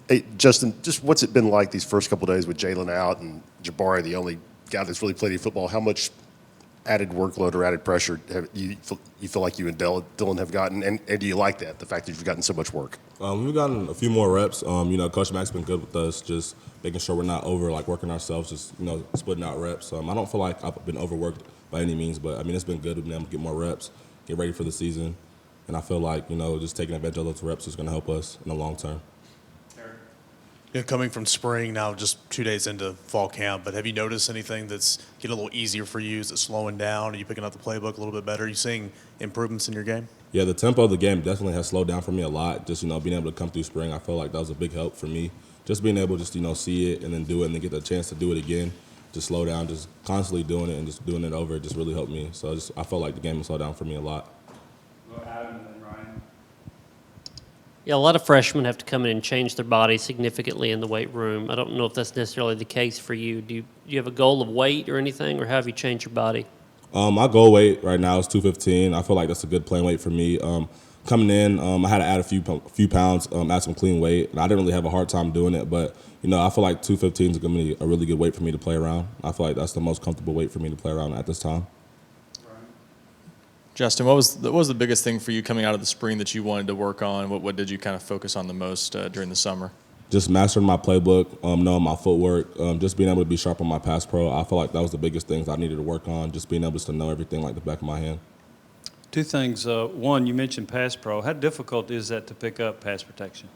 Hey, Justin, just what's it been like these first couple of days with Jalen out and Jabari, the only guy that's really played any football? How much added workload or added pressure have you feel like you and Dylan have gotten? And do you like that, the fact that you've gotten so much work? We've gotten a few more reps. Coach Mack's been good with us, just making sure we're not working ourselves, just, splitting out reps. I don't feel like I've been overworked by any means, but, it's been good. We've been able to get more reps, get ready for the season. And I feel like, just taking advantage of those reps is going to help us in the long term. Coming from spring now, just 2 days into fall camp, but have you noticed anything that's getting a little easier for you? Is it slowing down? Are you picking up the playbook a little bit better? Are you seeing improvements in your game? Yeah, the tempo of the game definitely has slowed down for me a lot. Just, being able to come through spring, I feel like that was a big help for me. Just being able to just, see it and then do it and then get the chance to do it again. Just slow down, just constantly doing it and just doing it over. It just really helped me. So I felt like the game has slowed down for me a lot. Adam and then Ryan. Yeah, a lot of freshmen have to come in and change their body significantly in the weight room. I don't know if that's necessarily the case for you. Do you have a goal of weight or anything, or how have you changed your body? My goal weight right now is 215. I feel like that's a good playing weight for me. Coming in, I had to add a few pounds, add some clean weight, and I didn't really have a hard time doing it. But I feel like 215 is going to be a really good weight for me to play around. I feel like that's the most comfortable weight for me to play around at this time. Justin, what was the biggest thing for you coming out of the spring that you wanted to work on? What did you kind of focus on the most during the summer? Just mastering my playbook, knowing my footwork, just being able to be sharp on my pass pro. I feel like that was the biggest things I needed to work on, just being able to know everything like the back of my hand. Two things. One, you mentioned pass pro. How difficult is that to pick up pass protection?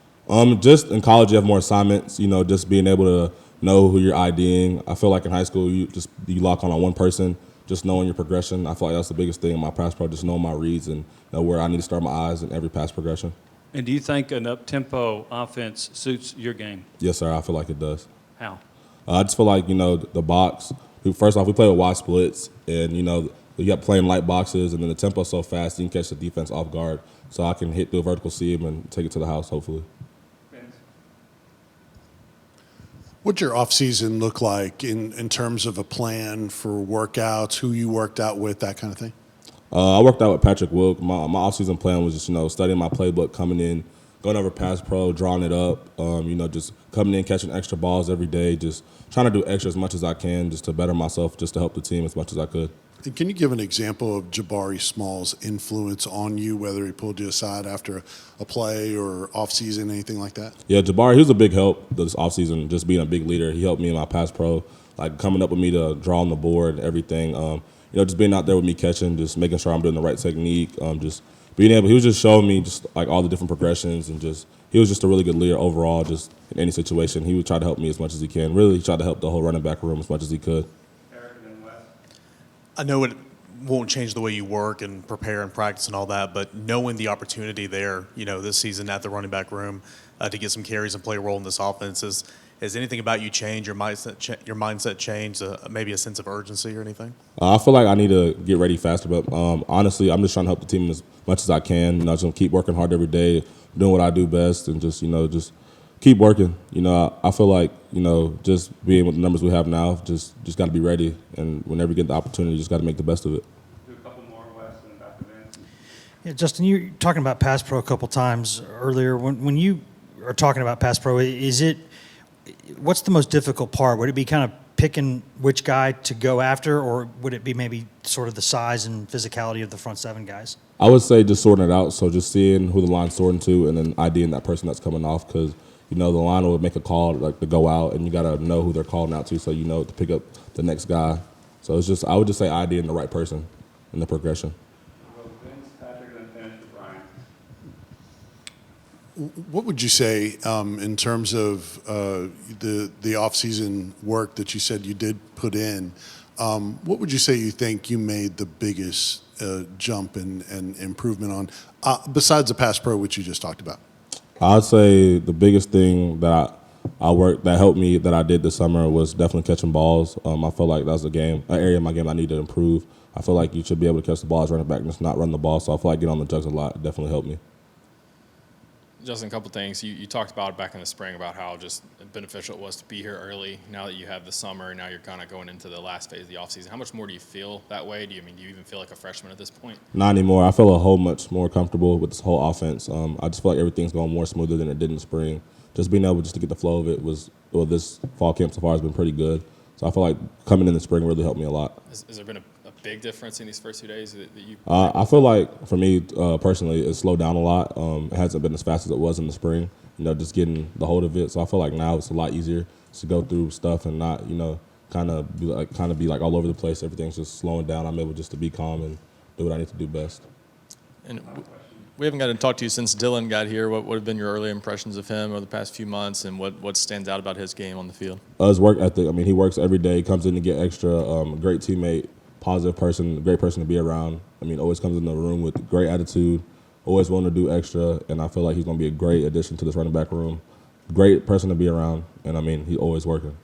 Just in college, you have more assignments, just being able to know who you're IDing. I feel like in high school, you lock on one person, just knowing your progression. I feel like that's the biggest thing in my pass pro, just knowing my reads and know where I need to start my eyes in every pass progression. And do you think an up-tempo offense suits your game? Yes, sir. I feel like it does. How? I just feel like, the box. First off, we play with wide splits, and, you got playing light boxes, and then the tempo's so fast, you can catch the defense off guard. So I can hit through a vertical seam and take it to the house, hopefully. What'd your offseason look like in terms of a plan for workouts, who you worked out with, that kind of thing? I worked out with Patrick Wilk. My offseason plan was just, studying my playbook, coming in, going over pass pro, drawing it up, just coming in, catching extra balls every day, just trying to do extra as much as I can just to better myself, just to help the team as much as I could. And can you give an example of Jabari Small's influence on you, whether he pulled you aside after a play or off-season, anything like that? Yeah, Jabari, he was a big help this offseason, just being a big leader. He helped me in my pass pro, like coming up with me to draw on the board and everything. Just being out there with me catching, just making sure I'm doing the right technique, just being able, he was just showing me just like all the different progressions and just, he was just a really good leader overall, just in any situation. He would try to help me as much as he can. Really, he tried to help the whole running back room as much as he could. I know it won't change the way you work and prepare and practice and all that, but knowing the opportunity there, this season at the running back room to get some carries and play a role in this offense, has anything about you changed, your mindset changed, maybe a sense of urgency or anything? I feel like I need to get ready faster, but honestly, I'm just trying to help the team as much as I can. Just keep working hard every day, doing what I do best, and just keep working. I feel like, just being with the numbers we have now, just got to be ready. And whenever you get the opportunity, you just got to make the best of it. Do a couple more, Wes, and back to Vince. Yeah, Justin, you were talking about pass pro a couple times earlier. When you are talking about pass pro, what's the most difficult part? Would it be kind of picking which guy to go after, or would it be maybe sort of the size and physicality of the front seven guys? I would say just sorting it out. So just seeing who the line's sorting to and then IDing that person that's coming off, because the line will make a call like to go out, and you got to know who they're calling out to, so to pick up the next guy. So I would just say IDing the right person in the progression. Vince, Patrick, and then finish with Brian. What would you say in terms of the off-season work that you said you did put in? What would you say you think you made the biggest jump and improvement on, besides the pass pro, which you just talked about? I'd say the biggest thing that that helped me that I did this summer was definitely catching balls. I feel like that was an area of my game I need to improve. I feel like you should be able to catch the ball as running back and just not run the ball. So I feel like getting on the jugs a lot definitely helped me. Justin, a couple things. You talked about back in the spring about how just beneficial it was to be here early. Now that you have the summer, now you're kind of going into the last phase of the offseason. How much more do you feel that way? Do you even feel like a freshman at this point? Not anymore. I feel a whole much more comfortable with this whole offense. I just feel like everything's going more smoother than it did in the spring. just being able just to get the flow of it this fall camp so far has been pretty good. So I feel like coming in the spring really helped me a lot. Has there been a big difference in these first 2 days that you? I feel like for me personally, it slowed down a lot. It hasn't been as fast as it was in the spring. Just getting the hold of it. So I feel like now it's a lot easier to go through stuff and not, kind of be like all over the place. Everything's just slowing down. I'm able just to be calm and do what I need to do best. And we haven't gotten to talk to you since Dylan got here. What have been your early impressions of him over the past few months, and what stands out about his game on the field? His work ethic. I mean, he works every day. Comes in to get extra. Great teammate, positive person, great person to be around. I mean, always comes in the room with great attitude. Always willing to do extra, and I feel like he's going to be a great addition to this running back room. Great person to be around, and I mean, he's always working.